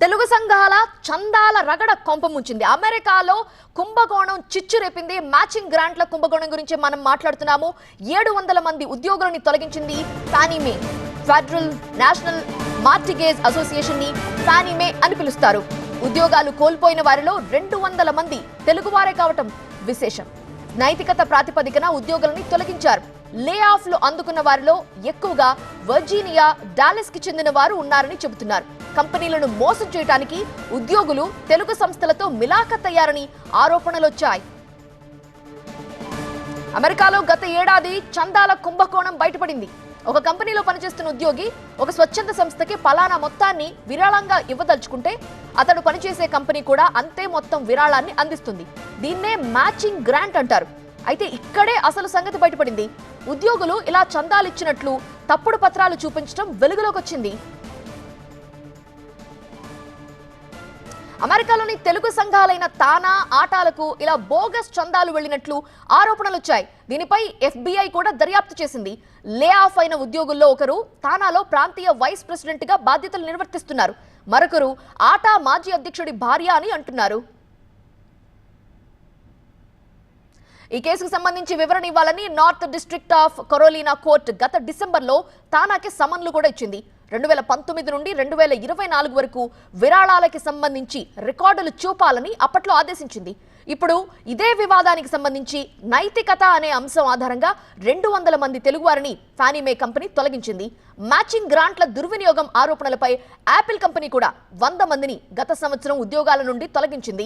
తెలుగు సంఘాల చందాల రగడ కొంపముంచింది. అమెరికాలో కుంభకోణం చిచ్చు రేపింది. మ్యాచింగ్ గ్రాంట్ల కుంభకోణం గురించి మనం మాట్లాడుతున్నాము. 700 మంది ఉద్యోగులను తొలగించింది ఫానీ మే. ఫెడరల్ నేషనల్ మార్టిగేజ్ అసోసియేషన్ ని ఫానీ మే అని పిలుస్తారు. ఉద్యోగాలు కోల్పోయిన వారిలో 200 మంది తెలుగువారే కావటం విశేషం. నైతికత ప్రాతిపదికన ఉద్యోగులని తొలగించారు. లే ఆఫ్లు అందుకున్న వారిలో ఎక్కువగా వర్జీనియా, డాలస్ కి చెందిన వారు ఉన్నారని చెబుతున్నారు. కంపెనీలను మోసం చేయడానికి ఉద్యోగులు తెలుగు సంస్థలతో మిలాఖతయ్యారని ఆరోపణలొచ్చాయి. అమెరికాలో గత ఏడాది చందాల కుంభకోణం బయటపడింది. ఒక కంపెనీలో పనిచేస్తున్న ఉద్యోగి ఒక స్వచ్ఛంద సంస్థకి పలానా మొత్తాన్ని విరాళంగా ఇవ్వదలుచుకుంటే అతడు పనిచేసే కంపెనీ కూడా అంతే మొత్తం విరాళాన్ని అందిస్తుంది. దీన్నే మ్యాచింగ్ గ్రాంట్ అంటారు. అయితే ఇక్కడే అసలు సంగతి బయటపడింది. ఉద్యోగులు ఇలా చందాలిచ్చినట్లు తప్పుడు పత్రాలు చూపించడం వెలుగులోకి వచ్చింది. అమెరికాలోని తెలుగు సంఘాలైన తానా, ఆటాలకు ఇలా బోగస్ చందాలు వెళ్లినట్లు ఆరోపణలొచ్చాయి. దీనిపై FBI కూడా దర్యాప్తు చేసింది. లే ఆఫ్ అయిన ఉద్యోగుల్లో ఒకరు తానాలో ప్రాంతీయ వైస్ ప్రెసిడెంట్ గా బాధ్యతలు నిర్వర్తిస్తున్నారు. మరొకరు ఆటా మాజీ అధ్యక్షుడి భార్య అని అంటున్నారు. ఈ కేసుకు సంబంధించి వివరణ ఇవ్వాలని north district of Carolina court గత డిసెంబర్లో తానాకి సమన్లు కూడా ఇచ్చింది. 2019 నుండి 2024 వరకు విరాళాలకి సంబంధించి రికార్డులు చూపాలని అప్పట్లో ఆదేశించింది. ఇప్పుడు ఇదే వివాదానికి సంబంధించి నైతికత అనే అంశం ఆధారంగా 200 మంది తెలుగువారిని ఫానీ మే కంపెనీ తొలగించింది. మ్యాచింగ్ గ్రాంట్ల దుర్వినియోగం ఆరోపణలపై యాపిల్ కంపెనీ కూడా 100 మందిని గత సంవత్సరం ఉద్యోగాల నుండి తొలగించింది.